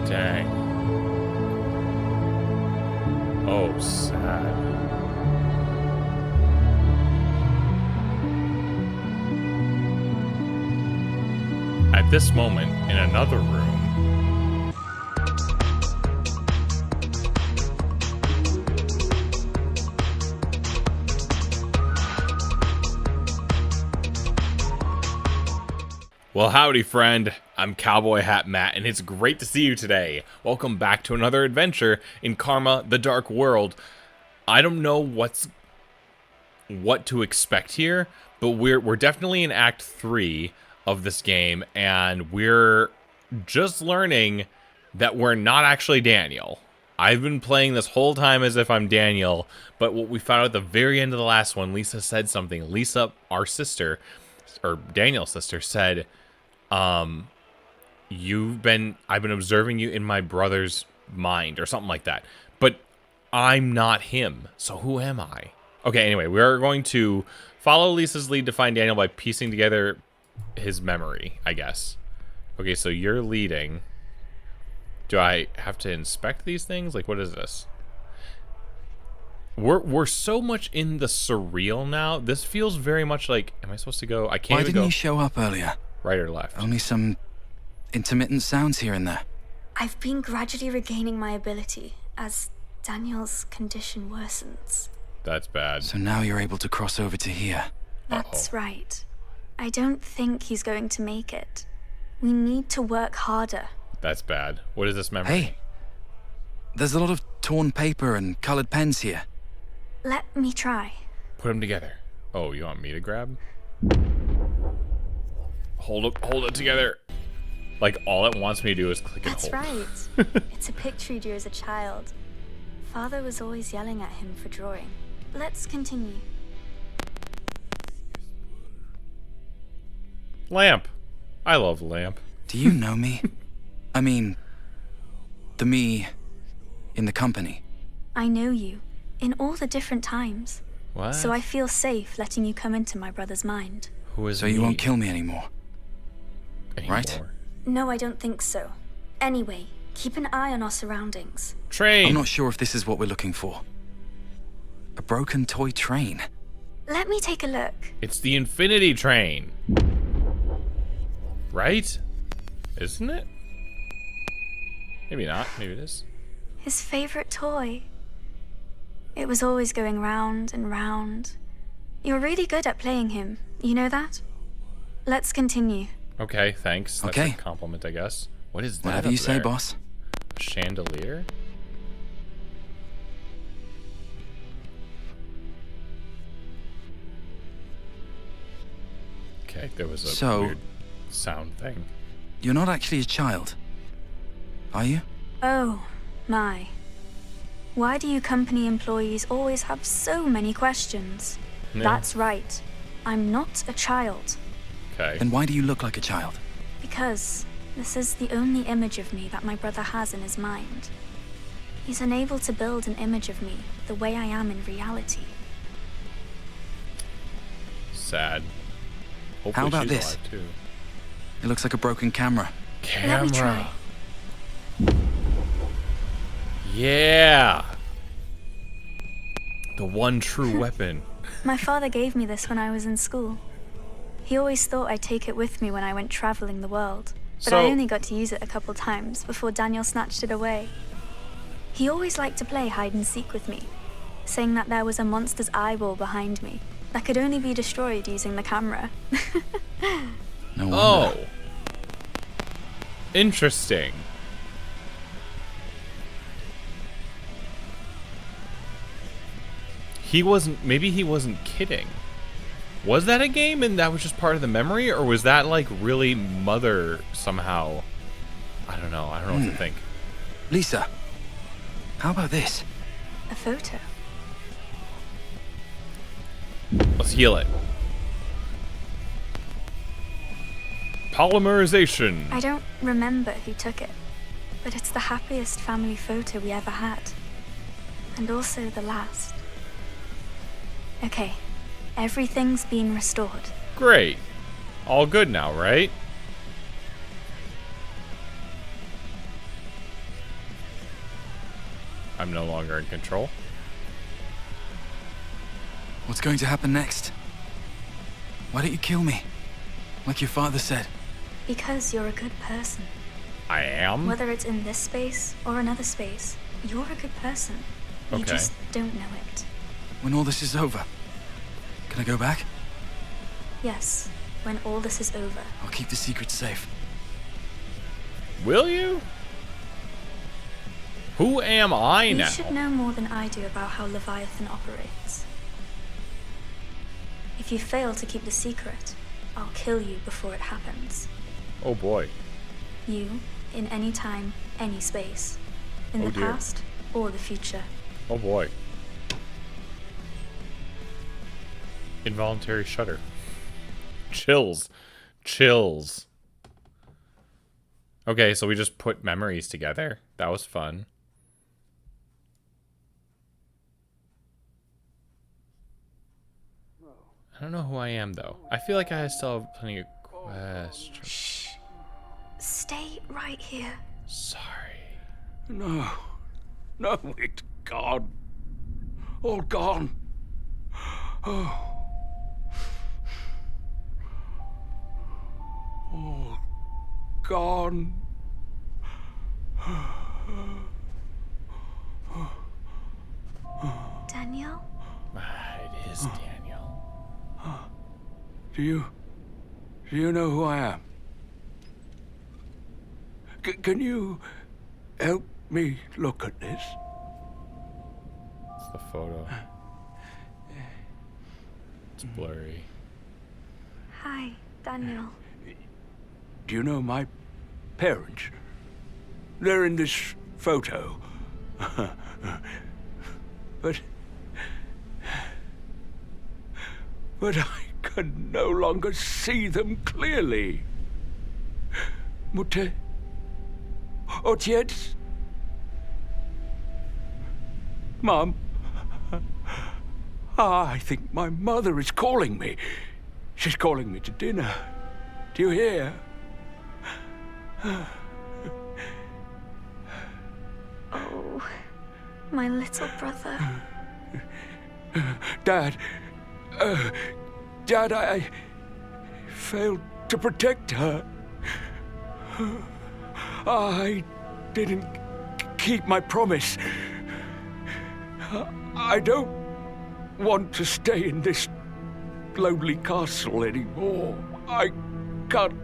Dang. Oh, sad. At this moment, in another room, well, howdy, friend. I'm Cowboy Hat Matt, and it's great to see you today. Welcome back to another adventure in Karma: The Dark World. I don't know what to expect here, but we're definitely in Act 3 of this game, and we're just learning that we're not actually Daniel. I've been playing this whole time as if I'm Daniel, but what we found out at the very end of the last one, Lisa said something. Lisa, our sister, or Daniel's sister, said, I've been observing you in my brother's mind, or something like that. But I'm not him, so who am I? Okay, anyway, we're going to follow Lisa's lead to find Daniel by piecing together his memory, I guess. Okay, so you're leading. Do I have to inspect these things? Like, what is this? We're so much in the surreal now. This feels very much like, am I supposed to go? I can't. Why didn't you show up earlier? Right or left? Only some intermittent sounds here and there. I've been gradually regaining my ability as Daniel's condition worsens. That's bad. So now you're able to cross over to here. That's right. I don't think he's going to make it. We need to work harder. That's bad. What is this memory? Hey, there's a lot of torn paper and colored pens here. Let me try. Put them together. Oh, you want me to grab? Hold it together. Like, all it wants me to do is click and hold. That's right. It's a picture he drew as a child. Father was always yelling at him for drawing. Let's continue. Lamp. I love Lamp. Do you know me? I mean, the me in the company. I know you, in all the different times. What? So I feel safe letting you come into my brother's mind. Who is So me? you won't kill me anymore, right? No, I don't think so. Anyway, keep an eye on our surroundings. Train. I'm not sure if this is what we're looking for. A broken toy train. Let me take a look. It's the Infinity Train. Right? Isn't it? Maybe not. Maybe it is. His favorite toy. It was always going round and round. You're really good at playing him. You know that? Let's continue. Okay, thanks. That's Okay. a compliment, I guess. What is that? Whatever you up say, there? boss. A chandelier? Okay, there was a weird sound thing. You're not actually a child, are you? Oh, my. Why do you company employees always have so many questions? Yeah. That's right. I'm not a child. Okay. Then why do you look like a child? Because this is the only image of me that my brother has in his mind. He's unable to build an image of me the way I am in reality. Sad. Hopefully How about she's this? alive, too. It looks like a broken camera. Let me try. Yeah. The one true weapon. My father gave me this when I was in school. He always thought I'd take it with me when I went traveling the world, but I only got to use it a couple times before Daniel snatched it away. He always liked to play hide and seek with me, saying that there was a monster's eyeball behind me that could only be destroyed using the camera. No wonder. Oh. Interesting. Maybe he wasn't kidding. Was that a game and that was just part of the memory, or was that like really Mother somehow? I don't know what to think. Lisa, how about this? A photo. Let's heal it. Polymerization. I don't remember who took it, but it's the happiest family photo we ever had. And also the last. Okay, everything's been restored. Great. All good now, right? I'm no longer in control. What's going to happen next? Why don't you kill me? Like your father said. Because you're a good person. I am? Whether it's in this space or another space, you're a good person. You Okay. just don't know it. When all this is over, can I go back? Yes, when all this is over. I'll keep the secret safe. Will you? Who am I You now? should know more than I do about how Leviathan operates. If you fail to keep the secret, I'll kill you before it happens. Oh boy. You, in any time, any space. In Oh the dear. past or the future. Oh boy. Involuntary shudder. Chills. Chills. Okay, so we just put memories together. That was fun. I don't know who I am, though. I feel like I still have plenty of questions. Shh. Stay right here. Sorry. No. No, it's gone. All gone. Oh. All gone. Daniel? It is Daniel. Do you know who I am? Can you help me look at this? It's the photo. It's blurry. Hi, Daniel. Do you know my parents? They're in this photo. But I can no longer see them clearly. Mutter? Ojciec? Mom? I think my mother is calling me. She's calling me to dinner. Do you hear? Oh, my little brother. Dad. Dad, I failed to protect her. I didn't keep my promise. I don't want to stay in this lonely castle anymore. I can't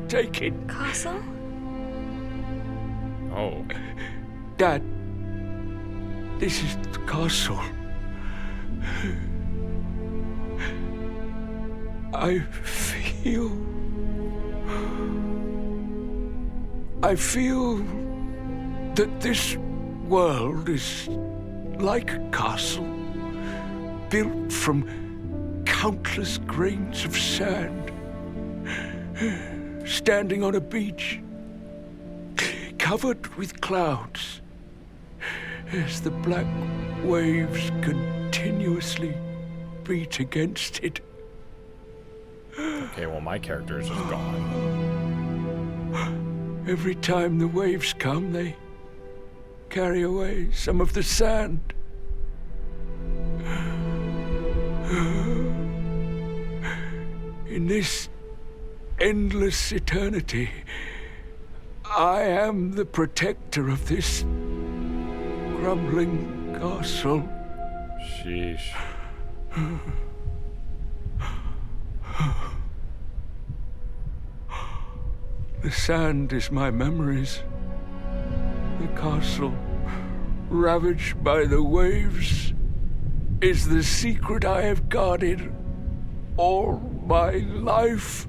take it. Castle? Oh. Dad, this is the castle. I feel that this world is like a castle, built from countless grains of sand, standing on a beach, covered with clouds, as the black waves continuously beat against it. Okay, well, my character is just gone. Every time the waves come, they carry away some of the sand. In this endless eternity, I am the protector of this crumbling castle. Sheesh. The sand is my memories. The castle, ravaged by the waves, is the secret I have guarded all my life.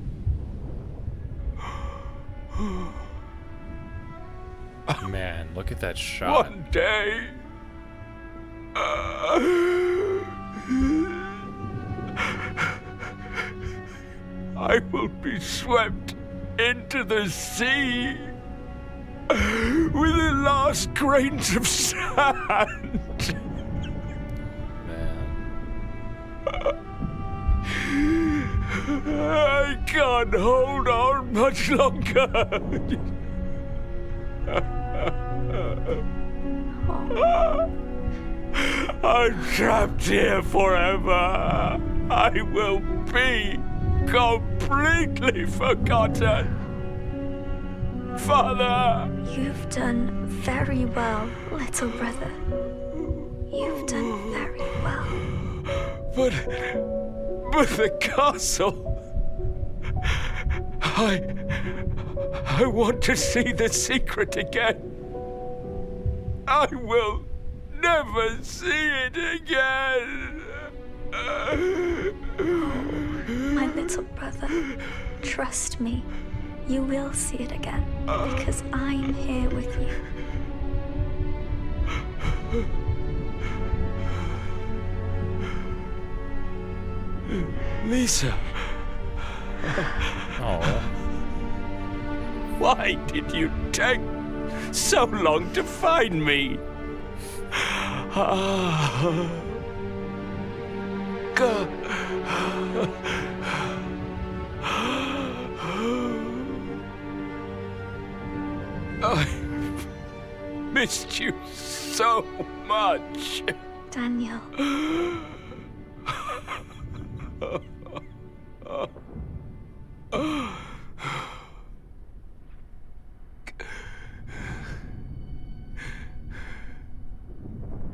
Man, look at that shot. One day, I will be swept into the sea with the last grains of sand. Man. I can't hold on much longer. I'm trapped here forever. I will be completely forgotten. Father! You've done very well, little brother. You've done very well. But the castle... I want to see the secret again. I will never see it again. My little brother, trust me, you will see it again, because I'm here with you. Lisa, Oh. why did you take so long to find me? God. I've missed you so much. Daniel.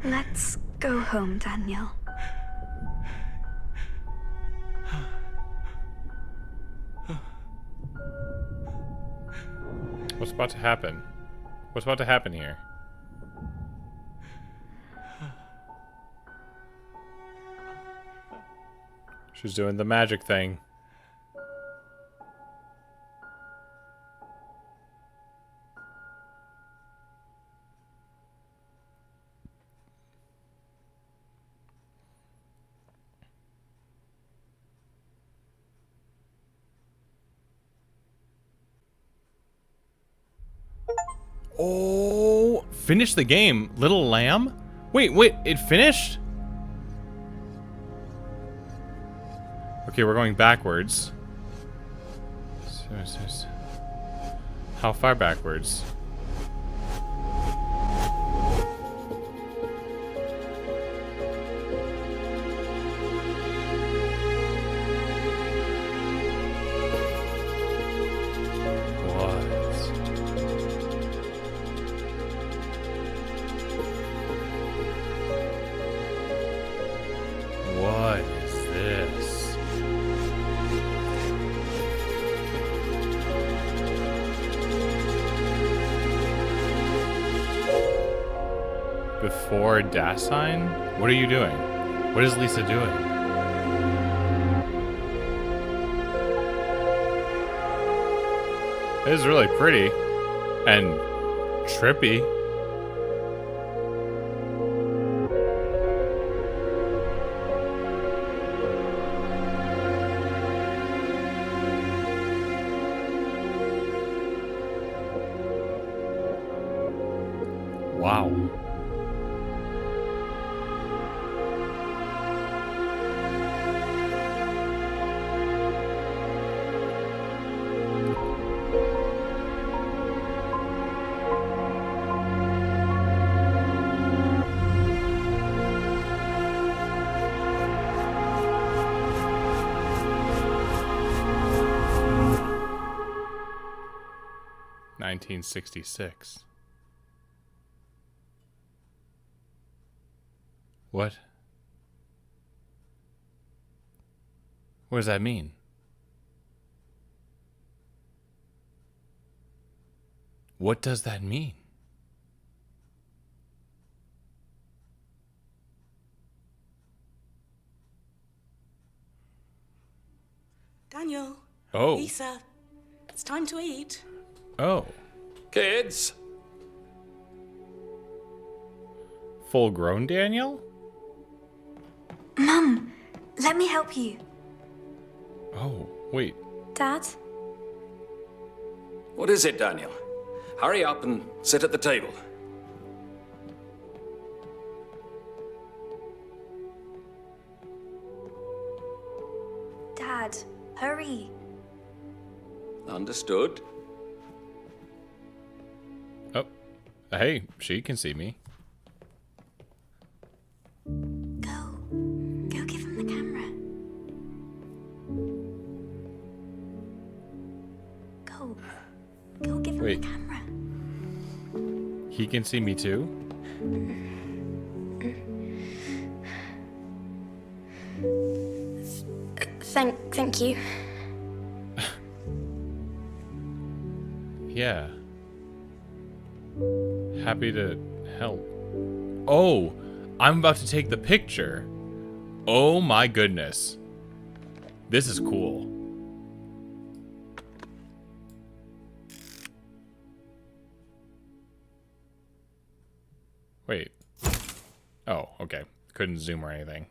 Let's go home, Daniel. What's about to happen? What's about to happen here? She's doing the magic thing. Oh, finish the game, Little Lamb? Wait, it finished? Okay, we're going backwards. How far backwards? What is this? Before dash sign? What are you doing? What is Lisa doing? It is really pretty and trippy. Wow. $1966. What? What does that mean? What does that mean? Daniel. Oh. Lisa. It's time to eat. Oh. Kids? Full grown Daniel? Mum, let me help you. Oh, wait. Dad? What is it, Daniel? Hurry up and sit at the table. Dad, hurry. Understood. Oh. Hey, she can see me. Go. Go give him the camera. Go. Go give him Wait. the camera. He can see me too? Thank you. Yeah. Happy to help. Oh, I'm about to take the picture. Oh my goodness. This is cool. Wait. Oh, okay. Couldn't zoom or anything.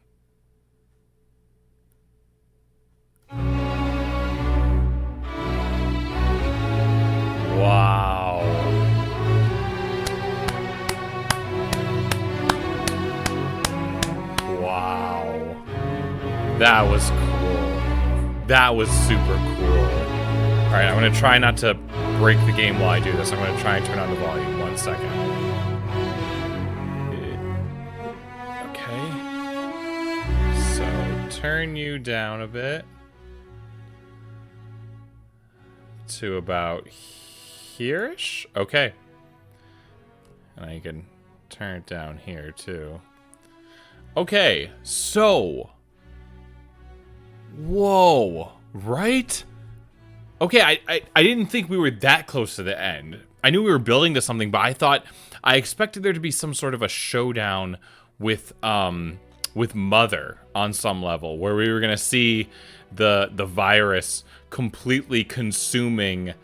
Wow. Wow. That was cool. That was super cool. Alright, I'm gonna try not to break the game while I do this. I'm gonna try and turn on the volume. 1 second. Okay. So, turn you down a bit. To about here-ish? Okay. And I can turn it down here, too. Okay, so... Whoa, right? Okay, I didn't think we were that close to the end. I knew we were building to something, but I expected there to be some sort of a showdown with Mother on some level, where we were gonna see the virus completely consuming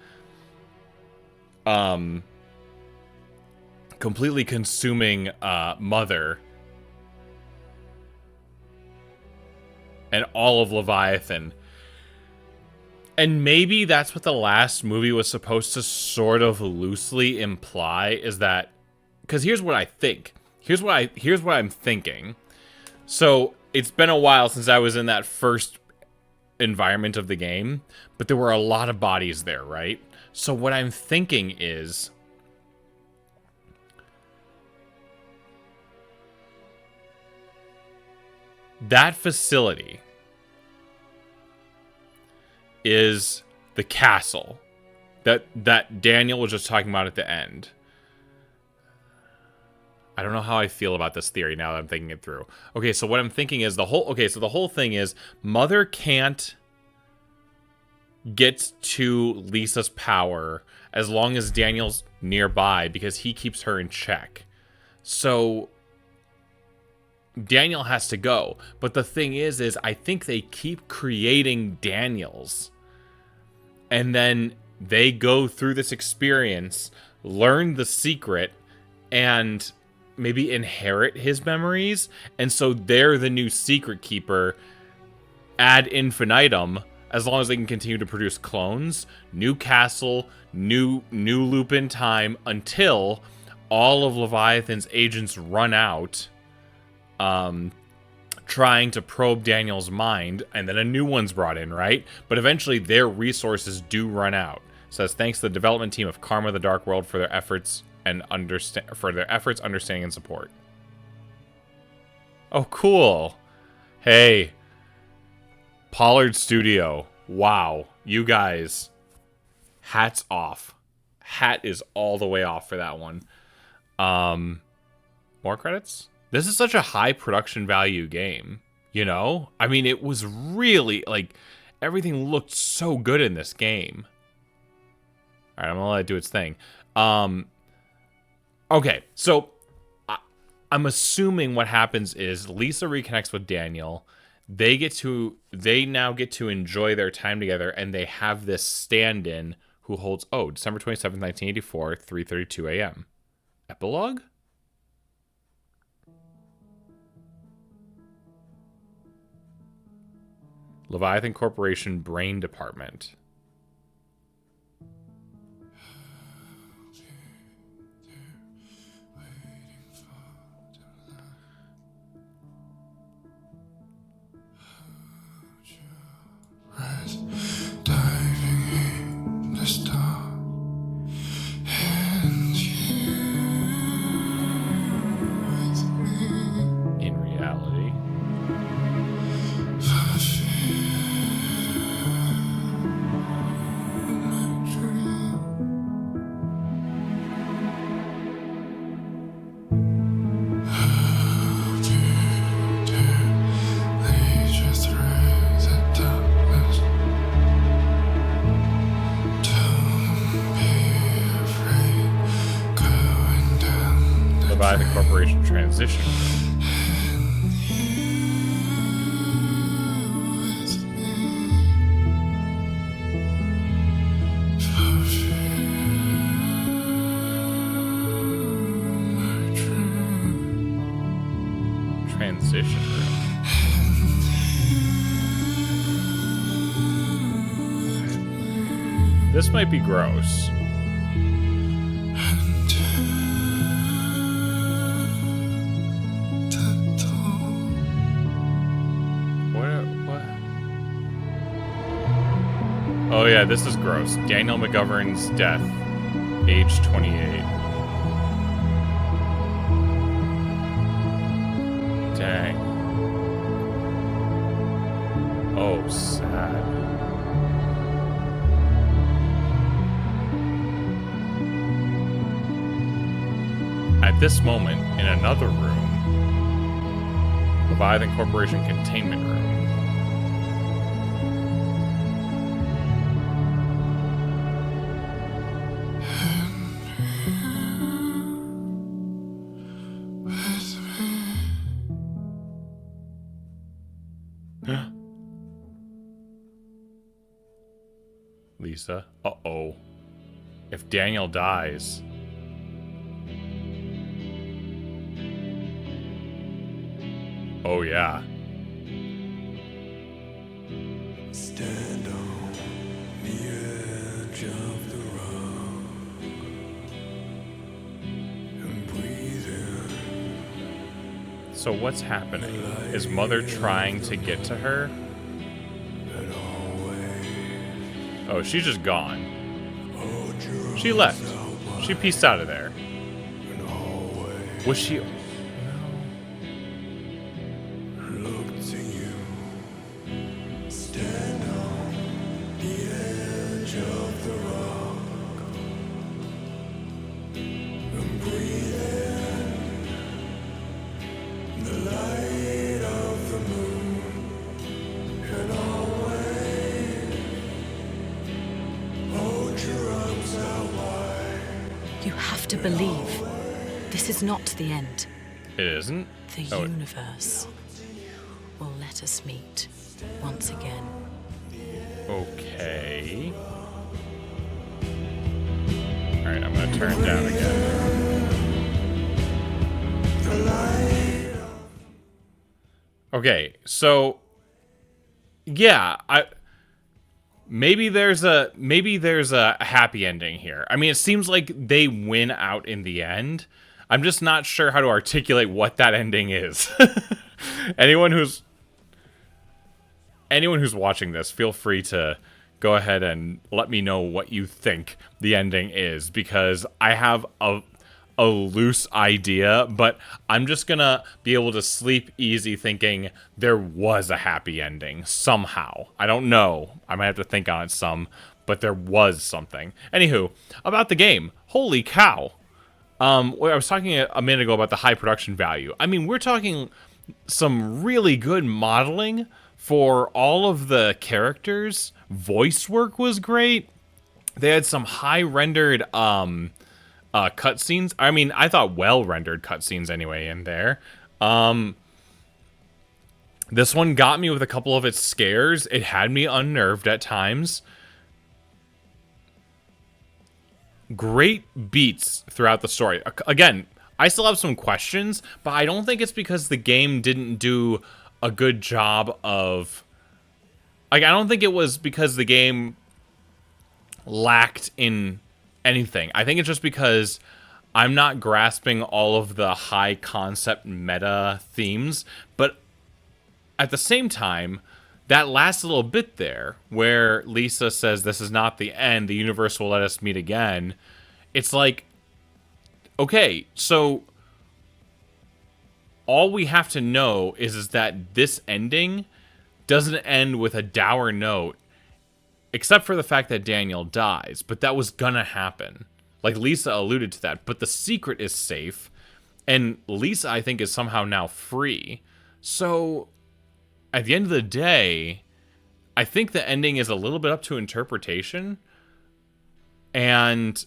Mother and all of Leviathan. And maybe that's what the last movie was supposed to sort of loosely imply, is that, because here's what I think. Here's what I'm thinking. So it's been a while since I was in that first environment of the game, but there were a lot of bodies there, right? So what I'm thinking is that facility is the castle that Daniel was just talking about at the end. I don't know how I feel about this theory now that I'm thinking it through. Okay, so what I'm thinking is the whole thing is Mother can't get to Lisa's power as long as Daniel's nearby because he keeps her in check. So Daniel has to go. But the thing is I think they keep creating Daniels. And then they go through this experience, learn the secret, and maybe inherit his memories, and so they're the new secret keeper ad infinitum, as long as they can continue to produce clones, new castle, new loop in time, until all of Leviathan's agents run out, trying to probe Daniel's mind, and then a new one's brought in, right? But eventually their resources do run out. It says, thanks to the development team of Karma the Dark World for their efforts understanding and support. Oh, cool. Hey, Pollard Studio. Wow, you guys, hats off. Hat is all the way off for that one. More credits? This is such a high production value game, you know? I mean, it was really, like, everything looked so good in this game. All right, I'm gonna let it do its thing. Okay, so I'm assuming what happens is Lisa reconnects with Daniel. They now get to enjoy their time together, and they have this stand-in who holds, December 27th, 1984, 3:32 a.m. Epilogue? Leviathan Corporation Brain Department. Diving in the star, and you Leviathan Corporation transition. Transition room. This might be gross. What? Oh yeah, this is gross. Daniel McGovern's death, age 28. Dang. Oh, sad. At this moment, in another room, Leviathan Corporation containment room. Lisa. Uh-oh. If Daniel dies... Oh, yeah. Stand on the edge of the rock and breathe in. So what's happening? Is Mother trying to get to her? Oh, she's just gone. She left. She pieced out of there. Was she... You have to believe. This is not the end. It isn't? The universe will let us meet once again. Okay. Alright, I'm gonna turn it down again. Okay, so... Yeah, Maybe there's a happy ending here. I mean, it seems like they win out in the end. I'm just not sure how to articulate what that ending is. Anyone who's watching this, feel free to go ahead and let me know what you think the ending is, because I have a loose idea, but I'm just gonna be able to sleep easy thinking there was a happy ending somehow. I don't know. I might have to think on it some, but there was something. Anywho, about the game. Holy cow. I was talking a minute ago about the high production value. I mean, we're talking some really good modeling for all of the characters. Voice work was great. They had some high rendered cutscenes. I mean, I thought well-rendered cutscenes anyway in there. This one got me with a couple of its scares. It had me unnerved at times. Great beats throughout the story. Again, I still have some questions, but I don't think it's because the game didn't do a good job of... Like, I don't think it was because the game lacked in anything. I think it's just because I'm not grasping all of the high concept meta themes, but at the same time, that last little bit there where Lisa says this is not the end, the universe will let us meet again, it's like, okay, so all we have to know is that this ending doesn't end with a dour note, except for the fact that Daniel dies, but that was gonna happen. Like, Lisa alluded to that, but the secret is safe, and Lisa, I think, is somehow now free. So, at the end of the day, I think the ending is a little bit up to interpretation, and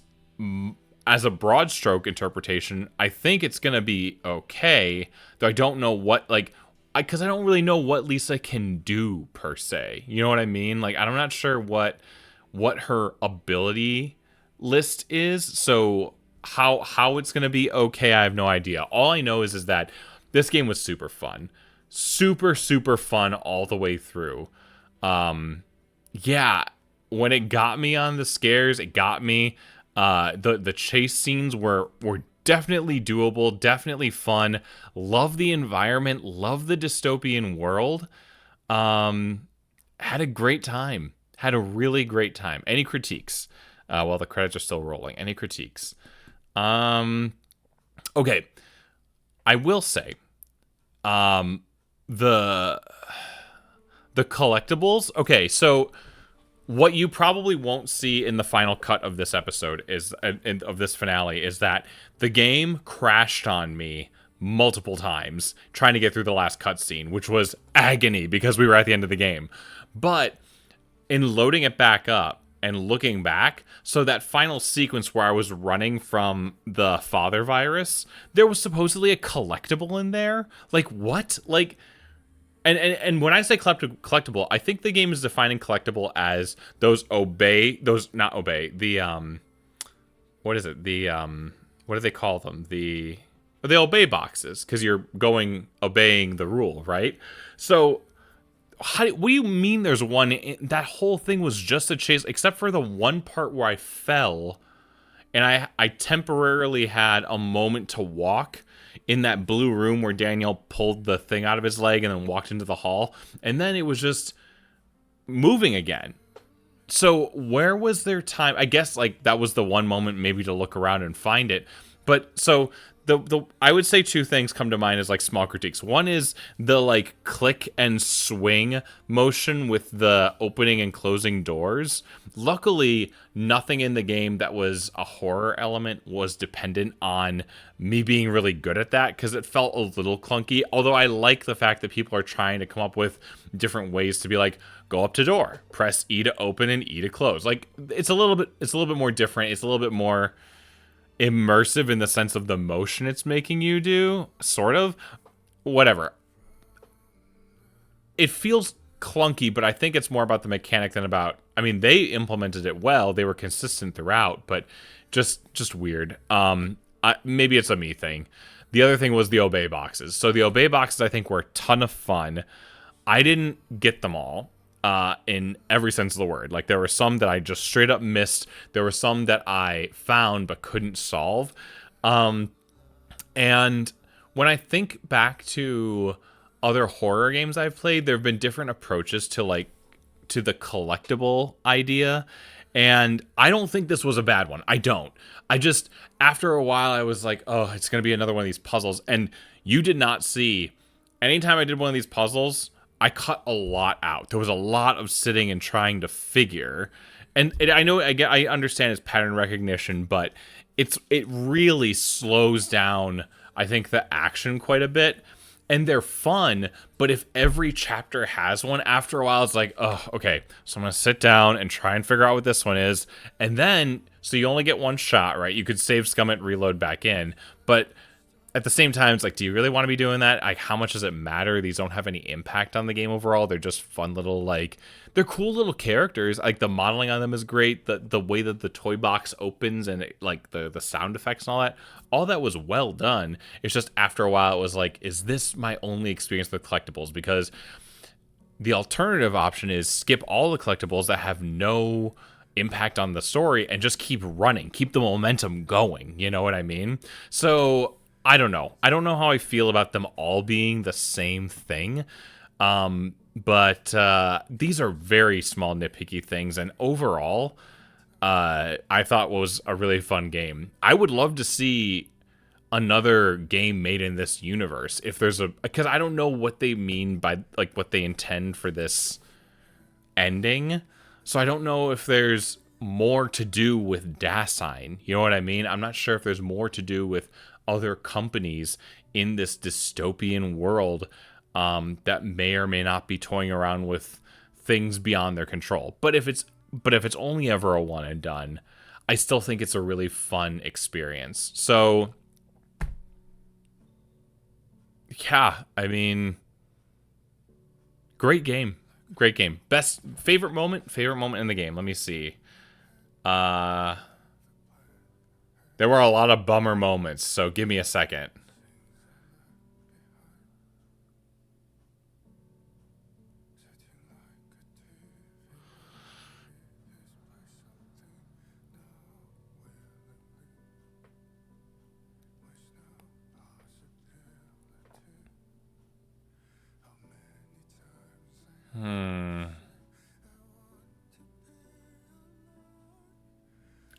as a broad stroke interpretation, I think it's going to be okay. Though I don't know what, like, because I don't really know what Lisa can do per se. You know what I mean? Like, I'm not sure what her ability list is. So how it's going to be okay, I have no idea. All I know is that this game was super fun. Super, super fun all the way through. Yeah, when it got me on the scares, it got me. The chase scenes were definitely doable, definitely fun. Love the environment, love the dystopian world. Had a great time. Had a really great time. Any critiques? While the credits are still rolling. Any critiques? Okay. I will say, the collectibles. Okay, so what you probably won't see in the final cut of this episode is of this finale is that the game crashed on me multiple times trying to get through the last cutscene, which was agony because we were at the end of the game. But in loading it back up and looking back, so that final sequence where I was running from the father virus, there was supposedly a collectible in there. Like, what? Like, and when I say collectible, I think the game is defining collectible as those not obey, the what is it? The what do they call them? The obey boxes, because you're obeying the rule, right? So what do you mean there's one? That whole thing was just a chase, except for the one part where I fell and I temporarily had a moment to walk in that blue room where Daniel pulled the thing out of his leg and then walked into the hall, and then it was just moving again. So where was their time? I guess like that was the one moment maybe to look around and find it. But so the I would say two things come to mind as like small critiques. One is the like click and swing motion with the opening and closing doors. Luckily, nothing in the game that was a horror element was dependent on me being really good at that, because it felt a little clunky. Although I like the fact that people are trying to come up with different ways to be like, go up to door, press E to open and E to close. Like it's a little bit more different. It's a little bit more immersive in the sense of the motion it's making you do, sort of. Whatever. It feels clunky, but I think it's more about the mechanic than about... I mean, they implemented it well. They were consistent throughout, but just weird. Maybe it's a me thing. The other thing was the obey boxes. So the obey boxes, I think, were a ton of fun. I didn't get them all. In every sense of the word. Like, there were some that I just straight up missed. There were some that I found but couldn't solve. And when I think back to other horror games I've played, there have been different approaches to the collectible idea. And I don't think this was a bad one. I don't. I just, after a while, I was like, oh, it's going to be another one of these puzzles. And you did not see, anytime I did one of these puzzles, I cut a lot out. There was a lot of sitting and trying to figure. And I understand it's pattern recognition, but it really slows down, I think, the action quite a bit. And they're fun, but if every chapter has one, after a while, it's like, oh, okay, so I'm going to sit down and try and figure out what this one is. And then, so you only get one shot, right? You could save, scum it, reload back in. But at the same time, it's like, do you really want to be doing that? Like, how much does it matter? These don't have any impact on the game overall. They're just fun little, like, they're cool little characters. Like, the modeling on them is great. The way that the toy box opens and, the sound effects and all that was well done. It's just after a while, it was like, is this my only experience with collectibles? Because the alternative option is skip all the collectibles that have no impact on the story and just keep running. Keep the momentum going. You know what I mean? So I don't know. I don't know how I feel about them all being the same thing. But these are very small, nitpicky things. And overall, I thought was a really fun game. I would love to see another game made in this universe. If there's because I don't know what they mean by, like, what they intend for this ending. So I don't know if there's more to do with Dasein. You know what I mean? I'm not sure if there's more to do with other companies in this dystopian world that may or may not be toying around with things beyond their control. But if it's only ever a one and done, I still think it's a really fun experience. So, yeah, I mean, great game. Great game. Favorite moment in the game. Let me see. There were a lot of bummer moments, so give me a second.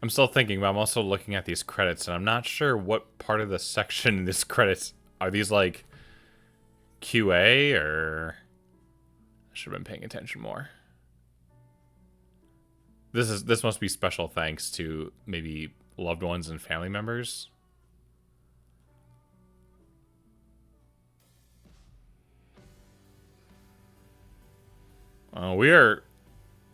I'm still thinking, but I'm also looking at these credits, and I'm not sure what part of the section in this credits are these, like, QA, or I should have been paying attention more. This must be special thanks to maybe loved ones and family members.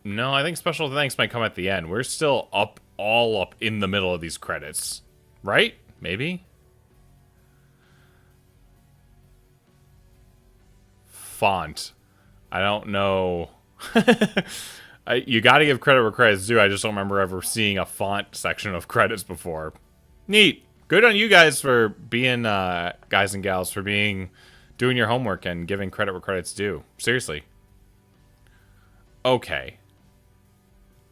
No, I think special thanks might come at the end. We're still all up in the middle of these credits. Right? Maybe? Font. I don't know. You gotta give credit where credit's due. I just don't remember ever seeing a font section of credits before. Neat. Good on you guys for being, guys and gals, for doing your homework and giving credit where credit's due. Seriously. Okay.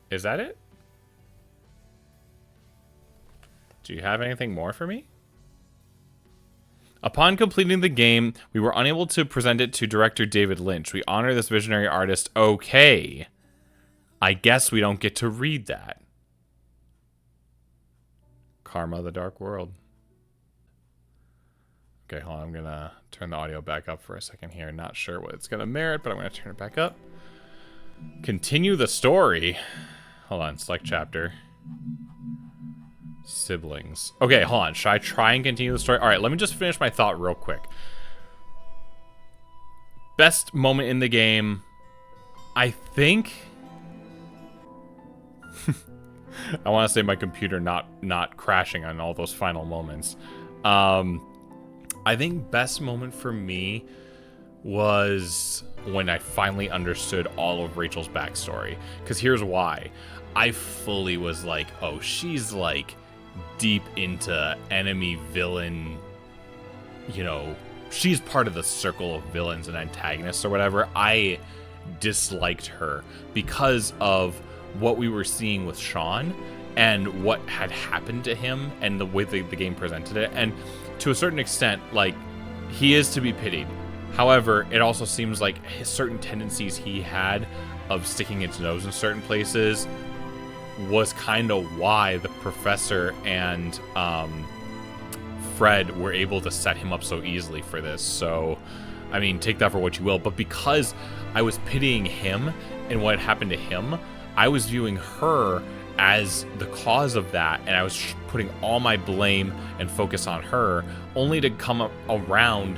Is that it? Do you have anything more for me? Upon completing the game, we were unable to present it to director David Lynch. We honor this visionary artist. Okay. I guess we don't get to read that. Karma, the Dark World. Okay, hold on. I'm going to turn the audio back up for a second here. Not sure what it's going to merit, but I'm going to turn it back up. Continue the story. Hold on, select chapter. Siblings. Okay, hold on. Should I try and continue the story? All right, let me just finish my thought real quick. Best moment in the game, I think. I want to say my computer not crashing on all those final moments. I think best moment for me was when I finally understood all of Rachel's backstory. Because here's why. I fully was like, oh, she's like deep into enemy villain, you know, she's part of the circle of villains and antagonists or whatever. I disliked her because of what we were seeing with Sean and what had happened to him and the way the game presented it. And to a certain extent, like, he is to be pitied. However, it also seems like his certain tendencies he had of sticking his nose in certain places was kind of why the professor and Fred were able to set him up so easily for this. So, I mean, take that for what you will. But because I was pitying him and what had happened to him, I was viewing her as the cause of that, and I was putting all my blame and focus on her, only to come up around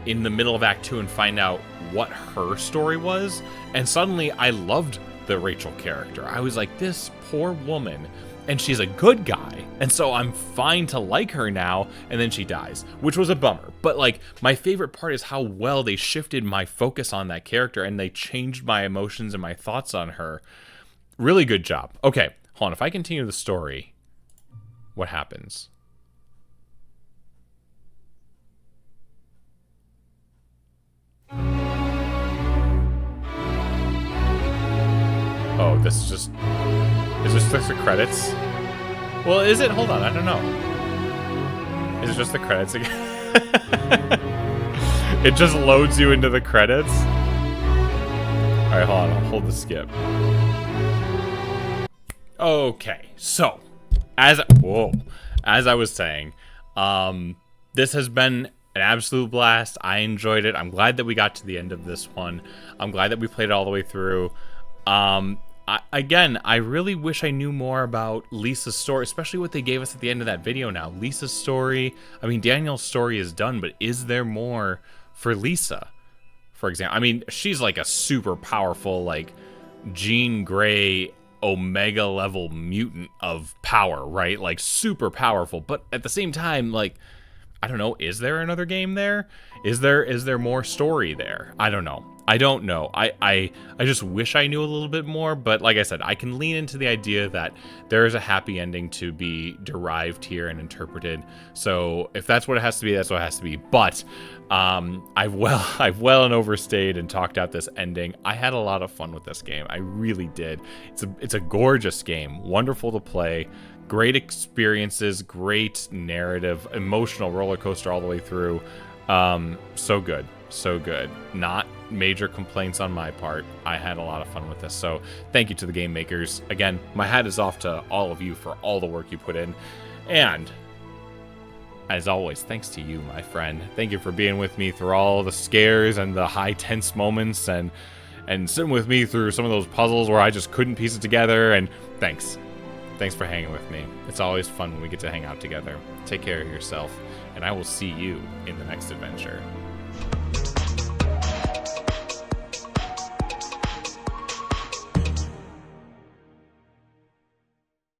in the middle of Act 2 and find out what her story was. And suddenly I loved the Rachel character. I was like, this poor woman, and she's a good guy, and so I'm fine to like her now. And then she dies, which was a bummer. But like, my favorite part is how well they shifted my focus on that character, and they changed my emotions and my thoughts on her. Really good job. Okay, hold on. If I continue the story, what happens? Oh, this is just... Is this just the credits? Well, is it? Hold on, I don't know. Is it just the credits again? It just loads you into the credits? Alright, hold on, I'll hold the skip. Okay, so, as I was saying, this has been an absolute blast. I enjoyed it. I'm glad that we got to the end of this one. I'm glad that we played it all the way through. I really wish I knew more about Lisa's story, especially what they gave us at the end of that video now. Lisa's story, I mean, Daniel's story is done, but is there more for Lisa, for example? I mean, she's like a super powerful, like, Jean Grey omega level mutant of power, right? Like super powerful. But at the same time, like, I don't know, is there another game there? Is there more story there? I don't know. I just wish I knew a little bit more, but like I said, I can lean into the idea that there is a happy ending to be derived here and interpreted. So if that's what it has to be, that's what it has to be. But I've well and overstayed and talked out this ending. I had a lot of fun with this game. I really did. It's a gorgeous game, wonderful to play. Great experiences, great narrative, emotional roller coaster all the way through. So good. So good. Not major complaints on my part. I had a lot of fun with this. So thank you to the game makers. Again, my hat is off to all of you for all the work you put in. And as always, thanks to you, my friend. Thank you for being with me through all the scares and the high tense moments and sitting with me through some of those puzzles where I just couldn't piece it together. And thanks. Thanks for hanging with me. It's always fun when we get to hang out together. Take care of yourself, and I will see you in the next adventure.